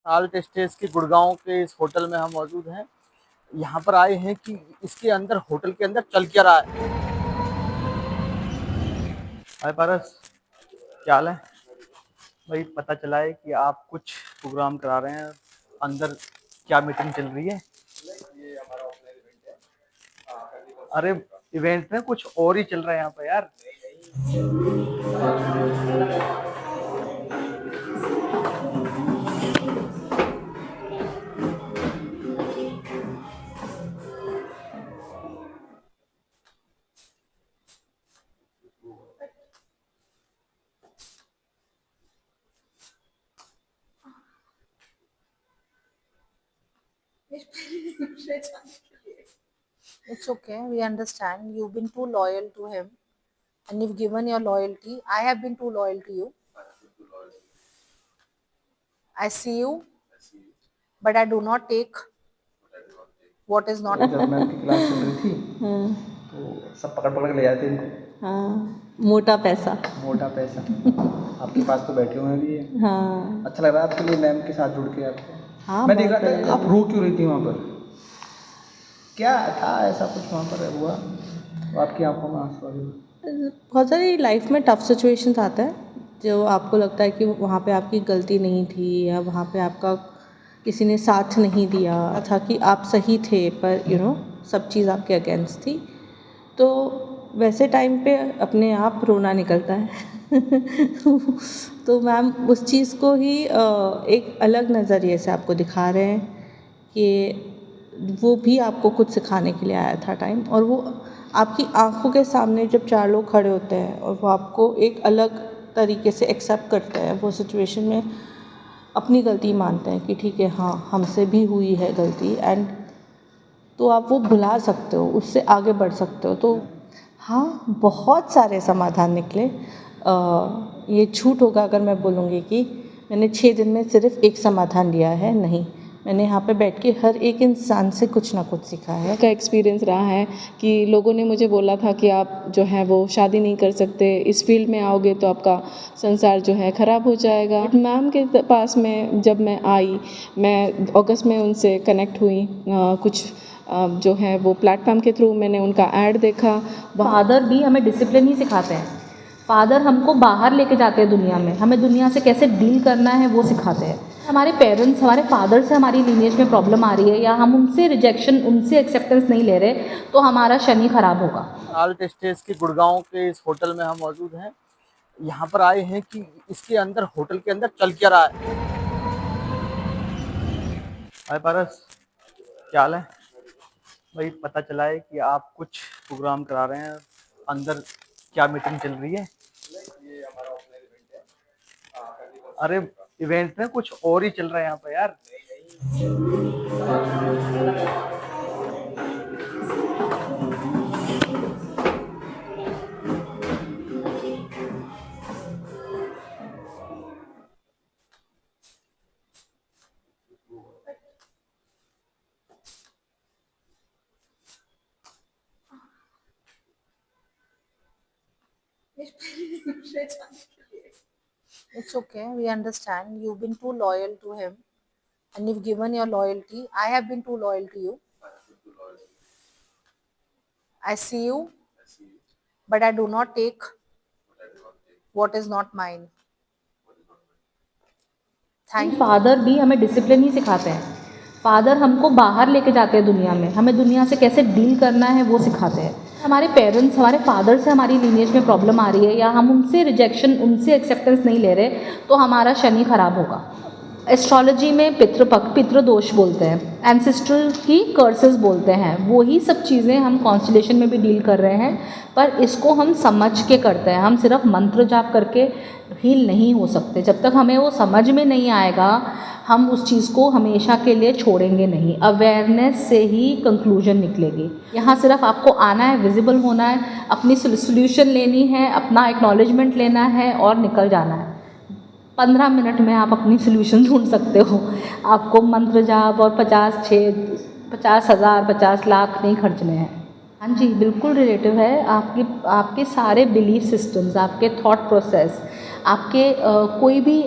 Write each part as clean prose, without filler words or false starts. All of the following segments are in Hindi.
साल्ट स्टेज के गुड़गांव के इस होटल में हम मौजूद हैं। यहाँ पर आए हैं कि इसके अंदर होटल के अंदर चल क्या रहा है। हाय पारस, क्या हाल है भाई? पता चला है कि आप कुछ प्रोग्राम करा रहे हैं अंदर, क्या मीटिंग चल रही है? अरे इवेंट में कुछ और ही चल रहा है यहाँ पे यार। It's okay. We understand. You've been too loyal to him and you've given your loyalty. I have been too loyal to you. I see you, but I do not take what is not. जब मैम की क्लास चल रही थी तो सब पकड़ पकड़ के ले जाते इनको। हाँ, मोटा पैसा। मोटा पैसा। आपके पास तो बैठे हुए हैं भी ये। हाँ। अच्छा लग रहा है आपके लिए मैम के साथ जुड़ के आपको? हाँ, मैं देख रहा था आप रो क्यों रही थी वहाँ पर? क्या था ऐसा कुछ वहाँ पर हुआ तो आपकी आंखों में आंसू आ गए? बहुत सारी लाइफ में टफ सिचुएशंस आता है जो आपको लगता है कि वहाँ पे आपकी गलती नहीं थी या वहाँ पे आपका किसी ने साथ नहीं दिया था कि आप सही थे, पर सब चीज़ आपके अगेंस्ट थी, तो वैसे टाइम पे अपने आप रोना निकलता है। तो मैम उस चीज़ को ही एक अलग नज़रिए से आपको दिखा रहे हैं कि वो भी आपको कुछ सिखाने के लिए आया था टाइम, और वो आपकी आंखों के सामने जब चार लोग खड़े होते हैं और वो आपको एक अलग तरीके से एक्सेप्ट करते हैं, वो सिचुएशन में अपनी गलती मानते हैं कि ठीक है, हाँ हमसे भी हुई है गलती, एंड तो आप वो भुला सकते हो, उससे आगे बढ़ सकते हो। तो हाँ, बहुत सारे समाधान निकले। ये झूठ होगा अगर मैं बोलूँगी कि मैंने 6 दिन में सिर्फ एक समाधान लिया है, नहीं, मैंने यहाँ पे बैठ के हर एक इंसान से कुछ ना कुछ सीखा है। का एक्सपीरियंस रहा है कि लोगों ने मुझे बोला था कि आप जो है वो शादी नहीं कर सकते, इस फील्ड में आओगे तो आपका संसार जो है ख़राब हो जाएगा। मैम के पास में जब मैं आई, मैं अगस्त में उनसे कनेक्ट हुई, कुछ जो है वो प्लेटफॉर्म के थ्रू मैंने उनका ऐड देखा। फादर भी हमें डिसिप्लिन ही सिखाते हैं। फादर हमको बाहर लेके जाते हैं दुनिया में, हमें दुनिया से कैसे डील करना है वो सिखाते हैं। हमारे पेरेंट्स, हमारे फादर से हमारी लीनिएज में प्रॉब्लम आ रही है या हम उनसे रिजेक्शन, उनसे एक्सेप्टेंस नहीं ले रहे, तो हमारा शनि खराब होगा। साल्ट स्टेज के गुड़गांव के इस होटल में हम मौजूद हैं। यहाँ पर आए हैं कि इसके अंदर होटल के अंदर चल क्या रहा है। हाय पारस, क्या हाल है भाई? पता चला है कि आप कुछ प्रोग्राम करा रहे हैं अंदर, क्या मीटिंग चल रही है? अरे इवेंट में कुछ और ही चल रहा है यहाँ पे यार। It's okay. We understand. You've been too loyal to him and you've given your loyalty. I have been too loyal to you. I see you, but I do not take what is not mine. Thank you. Father भी हमें डिसिप्लिन ही सिखाते हैं। फादर हमको बाहर लेके जाते हैं दुनिया में, हमें दुनिया से कैसे डील करना है वो सिखाते हैं। हमारे पेरेंट्स, हमारे फादर से हमारी लीनिएज में प्रॉब्लम आ रही है या हम उनसे रिजेक्शन, उनसे एक्सेप्टेंस नहीं ले रहे, तो हमारा शनि खराब होगा। एस्ट्रोलॉजी में पितृदोष बोलते हैं, एंसेस्ट्रल की कर्सेस बोलते हैं, वही सब चीज़ें हम कॉन्स्टेलेशन में भी डील कर रहे हैं, पर इसको हम समझ के करते हैं। हम सिर्फ मंत्र जाप करके हील नहीं हो सकते। जब तक हमें वो समझ में नहीं आएगा, हम उस चीज़ को हमेशा के लिए छोड़ेंगे नहीं। अवेयरनेस से ही कंक्लूजन निकलेगी। यहाँ सिर्फ आपको आना है, विजिबल होना है, अपनी सोल्यूशन लेनी है, अपना एक्नॉलेजमेंट लेना है और निकल जाना है। 15 मिनट में आप अपनी सोल्यूशन ढूंढ सकते हो। आपको मंत्र जाप और 50,000 50 लाख नहीं खर्चने हैं। हाँ जी, बिल्कुल रिलेटिव है। आपके सारे बिलीफ सिस्टम्स, आपके थॉट प्रोसेस, आपके कोई भी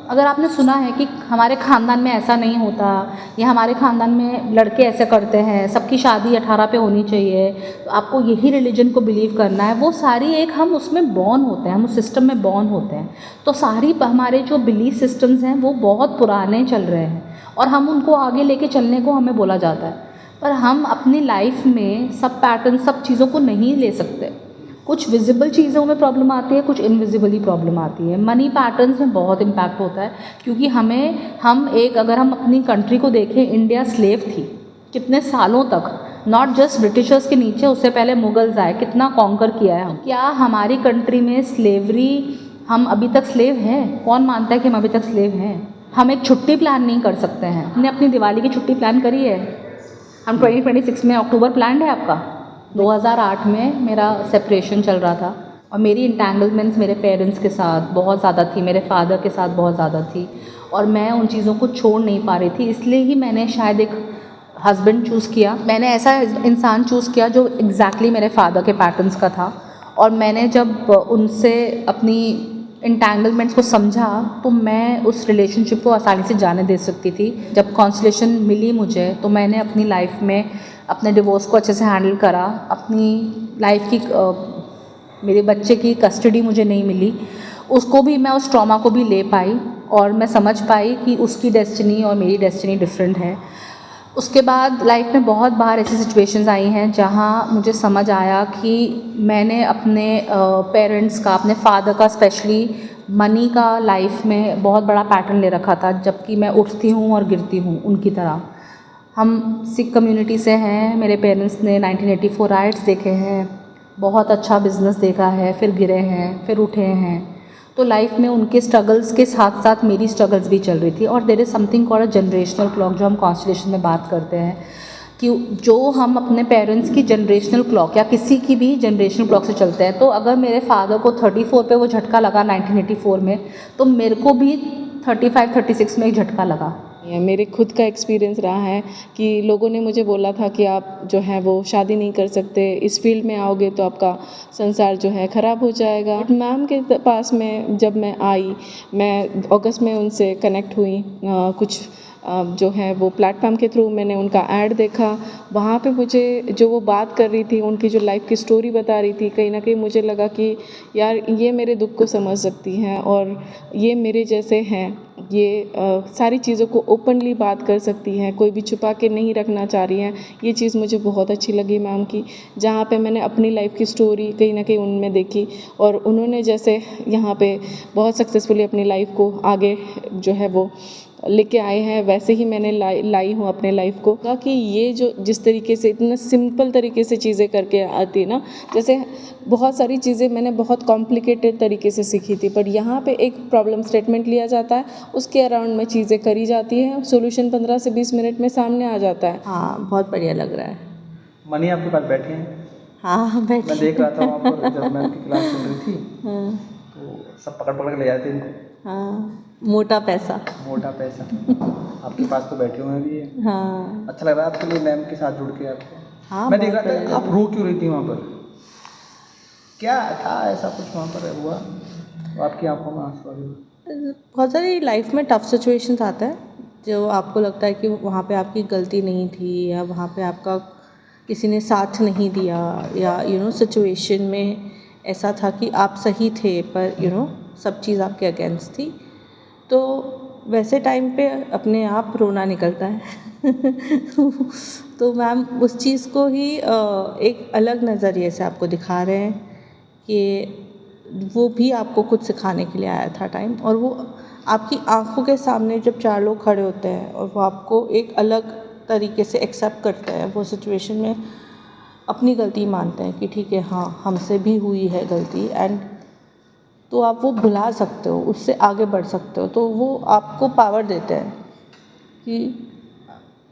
अगर आपने सुना है कि हमारे ख़ानदान में ऐसा नहीं होता या हमारे ख़ानदान में लड़के ऐसे करते हैं, सबकी शादी 18 पे होनी चाहिए, तो आपको यही रिलीजन को बिलीव करना है, वो सारी एक हम उसमें बॉर्न होते हैं, हम उस सिस्टम में बॉर्न होते हैं। तो सारी हमारे जो बिलीफ सिस्टम्स हैं वो बहुत पुराने चल रहे हैं और हम उनको आगे लेके चलने को हमें बोला जाता है, पर हम अपनी लाइफ में सब पैटर्न, सब चीज़ों को नहीं ले सकते। कुछ विजिबल चीज़ों में प्रॉब्लम आती है, कुछ इनविजिबली प्रॉब्लम आती है। मनी पैटर्न्स में बहुत इम्पैक्ट होता है, क्योंकि अगर हम अपनी कंट्री को देखें, इंडिया स्लेव थी कितने सालों तक, नॉट जस्ट ब्रिटिशर्स के नीचे, उससे पहले मुगल्स आए, कितना कॉन्कर किया है हम। क्या हमारी कंट्री में स्लेवरी, हम अभी तक स्लेव हैं? कौन मानता है कि हम अभी तक स्लेव हैं? हम एक छुट्टी प्लान नहीं कर सकते हैं। हमने अपनी दिवाली की छुट्टी प्लान करी है, हम 2026 में अक्टूबर प्लान है आपका। 2008 में मेरा सेपरेशन चल रहा था और मेरी इंटेंगलमेंट्स मेरे पेरेंट्स के साथ बहुत ज़्यादा थी, मेरे फादर के साथ बहुत ज़्यादा थी और मैं उन चीज़ों को छोड़ नहीं पा रही थी। इसलिए ही मैंने शायद एक हस्बैंड चूज़ किया, मैंने ऐसा इंसान चूज़ किया जो एग्जैक्टली मेरे फादर के पैटर्न्स का था। और मैंने जब उनसे अपनी इंटेंगलमेंट्स को समझा तो मैं उस रिलेशनशिप को आसानी से जाने दे सकती थी। जब कॉन्सलेशन मिली मुझे तो मैंने अपनी लाइफ में अपने डिवोर्स को अच्छे से हैंडल करा। अपनी लाइफ की मेरे बच्चे की कस्टडी मुझे नहीं मिली, उसको भी मैं उस ट्रॉमा को भी ले पाई और मैं समझ पाई कि उसकी डेस्टिनी और मेरी डेस्टिनी डिफरेंट है। उसके बाद लाइफ में बहुत बार ऐसी सिचुएशंस आई हैं जहाँ मुझे समझ आया कि मैंने अपने पेरेंट्स का, अपने फादर का स्पेशली मनी का लाइफ में बहुत बड़ा पैटर्न ले रखा था, जबकि मैं उठती हूँ और गिरती हूँ उनकी तरह। हम सिख कम्युनिटी से हैं, मेरे पेरेंट्स ने 1984 राइट्स देखे हैं, बहुत अच्छा बिजनेस देखा है, फिर गिरे हैं, फिर उठे हैं। तो लाइफ में उनके स्ट्रगल्स के साथ साथ मेरी स्ट्रगल्स भी चल रही थी। और there is something called a generational clock, जो हम कॉन्स्टलेशन में बात करते हैं कि जो हम अपने पेरेंट्स की जनरेशनल क्लॉक या किसी की भी जनरेशनल क्लॉक से चलते हैं। तो अगर मेरे फादर को 34 पे वो झटका लगा 1984 में, तो मेरे को भी 35-36 में एक झटका लगा। मेरे खुद का एक्सपीरियंस रहा है कि लोगों ने मुझे बोला था कि आप जो है वो शादी नहीं कर सकते, इस फील्ड में आओगे तो आपका संसार जो है ख़राब हो जाएगा। मैम के पास में जब मैं आई, मैं अगस्त में उनसे कनेक्ट हुई, कुछ जो है वो प्लेटफॉर्म के थ्रू मैंने उनका ऐड देखा। वहाँ पे मुझे जो वो बात कर रही थी, उनकी जो लाइफ की स्टोरी बता रही थी, कहीं ना कहीं मुझे लगा कि यार ये मेरे दुख को समझ सकती हैं और ये मेरे जैसे हैं, ये सारी चीज़ों को ओपनली बात कर सकती हैं, कोई भी छुपा के नहीं रखना चाह रही हैं। ये चीज़ मुझे बहुत अच्छी लगी मैम की, जहाँ पे मैंने अपनी लाइफ की स्टोरी कहीं ना कहीं उनमें देखी और उन्होंने जैसे यहाँ पे बहुत सक्सेसफुली अपनी लाइफ को आगे जो है वो लेके आए हैं, वैसे ही मैंने लाई हूँ अपने लाइफ को। कि ये जो जिस तरीके से इतना सिंपल तरीके से चीज़ें करके आती ना, जैसे बहुत सारी चीज़ें मैंने बहुत कॉम्प्लिकेटेड तरीके से सीखी थी, पर यहाँ पे एक प्रॉब्लम स्टेटमेंट लिया जाता है, उसके अराउंड में चीज़ें करी जाती हैं, सॉल्यूशन 15 से 20 मिनट में सामने आ जाता है। हाँ, बहुत बढ़िया लग रहा है। मनी आपके पास बैठे हैं? हाँ, बैठे। मैं देख रहा था वहाँ पर जब मैम की क्लास चल रही थी, तो सब पकड़ पकड़ के ले जाते इनको। हाँ, मोटा पैसा। मोटा पैसा। आपके पास तो बैठे हुए भी है। हाँ, अच्छा लग रहा है आपके लिए मैम के साथ जुड़ के आपको? हाँ, मैं देख रहा बहुत था आप रो क्यों रही थी वहाँ पर? क्या था ऐसा कुछ वहाँ पर हुआ तो आपकी आंखों में आंसू आ गए? बहुत सारी लाइफ में टफ सिचुएशंस आता है जो आपको लगता है कि वहाँ पे आपकी गलती नहीं थी या वहाँ पे आपका किसी ने साथ नहीं दिया या सिचुएशन में ऐसा था कि आप सही थे पर सब चीज़ आपके अगेंस्ट थी। तो वैसे टाइम पे अपने आप रोना निकलता है। तो मैम उस चीज़ को ही एक अलग नज़रिए से आपको दिखा रहे हैं कि वो भी आपको कुछ सिखाने के लिए आया था टाइम, और वो आपकी आंखों के सामने जब 4 लोग खड़े होते हैं और वो आपको एक अलग तरीके से एक्सेप्ट करते हैं, वो सिचुएशन में अपनी गलती मानते हैं कि ठीक है, हाँ हमसे भी हुई है गलती, एंड तो आप वो भुला सकते हो, उससे आगे बढ़ सकते हो। तो वो आपको पावर देते हैं कि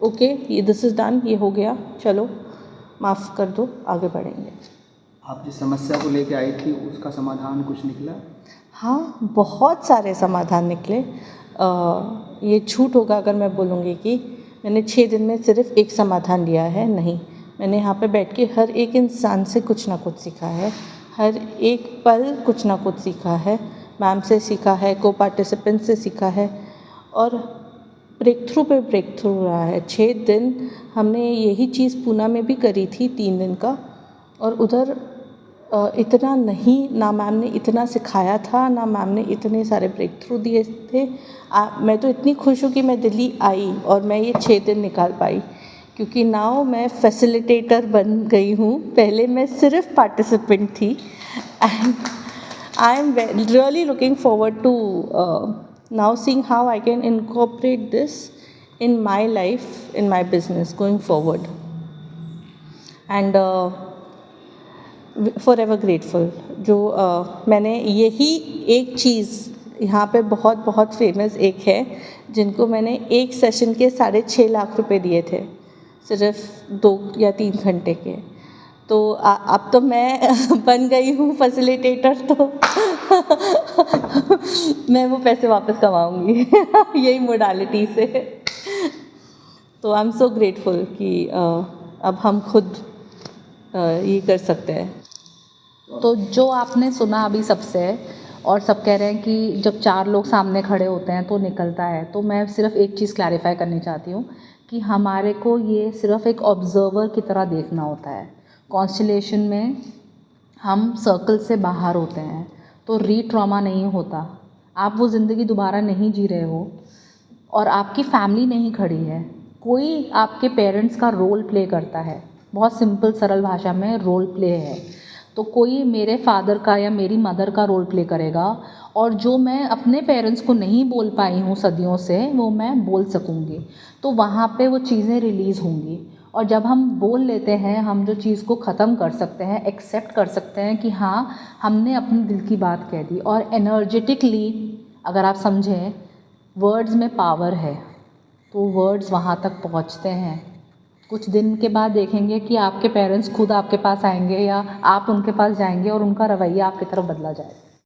ओके, ये दिस इज़ डन, ये हो गया, चलो माफ़ कर दो, आगे बढ़ेंगे। आप जिस समस्या को लेके आई थी उसका समाधान कुछ निकला? हाँ, बहुत सारे समाधान निकले। ये झूठ होगा अगर मैं बोलूँगी कि मैंने 6 दिन में सिर्फ एक समाधान लिया है, नहीं। मैंने यहाँ पे बैठ के हर एक इंसान से कुछ ना कुछ सीखा है, हर एक पल कुछ ना कुछ सीखा है। मैम से सीखा है, को पार्टिसिपेंट से सीखा है और ब्रेक थ्रू पे ब्रेक थ्रू रहा है। 6 दिन हमने यही चीज़ पूना में भी करी थी 3 दिन का, और उधर इतना नहीं, ना मैम ने इतना सिखाया था, ना मैम ने इतने सारे ब्रेक थ्रू दिए थे। मैं तो इतनी खुश हूँ कि मैं दिल्ली आई और मैं ये 6 दिन निकाल पाई, क्योंकि नाउ मैं फैसिलिटेटर बन गई हूँ। पहले मैं सिर्फ पार्टिसिपेंट थी and I am really looking forward to now seeing how I can incorporate this in my life, in my business going forward, and forever grateful। जो मैंने यही एक चीज़ यहाँ पे बहुत बहुत फेमस एक है, जिनको मैंने एक सेशन के 6.5 लाख रुपए दिए थे, सिर्फ 2 या 3 घंटे के। तो अब तो मैं बन गई हूँ फैसिलिटेटर, तो मैं वो पैसे वापस कमाऊँगी यही मोडालिटी से। तो आई एम सो ग्रेटफुल कि अब हम खुद ये कर सकते हैं। तो जो आपने सुना अभी सबसे, और सब कह रहे हैं कि जब 4 लोग सामने खड़े होते हैं तो निकलता है, तो मैं सिर्फ एक चीज़ क्लैरिफाई करनी चाहती हूँ कि हमारे को ये सिर्फ एक ऑब्जर्वर की तरह देखना होता है। कॉन्स्टेलेशन में हम सर्कल से बाहर होते हैं, तो री-ट्रॉमा नहीं होता। आप वो ज़िंदगी दोबारा नहीं जी रहे हो और आपकी फैमिली नहीं खड़ी है, कोई आपके पेरेंट्स का रोल प्ले करता है। बहुत सिंपल सरल भाषा में रोल प्ले है। तो कोई मेरे फादर का या मेरी मदर का रोल प्ले करेगा, और जो मैं अपने पेरेंट्स को नहीं बोल पाई हूँ सदियों से, वो मैं बोल सकूँगी। तो वहाँ पे वो चीज़ें रिलीज़ होंगी, और जब हम बोल लेते हैं, हम जो चीज़ को ख़त्म कर सकते हैं, एक्सेप्ट कर सकते हैं कि हाँ, हमने अपने दिल की बात कह दी। और एनर्जेटिकली अगर आप समझें, वर्ड्स में पावर है, तो वर्ड्स वहाँ तक पहुँचते हैं। कुछ दिन के बाद देखेंगे कि आपके पेरेंट्स खुद आपके पास आएंगे या आप उनके पास जाएंगे और उनका रवैया आपकी तरफ बदला जाएगा।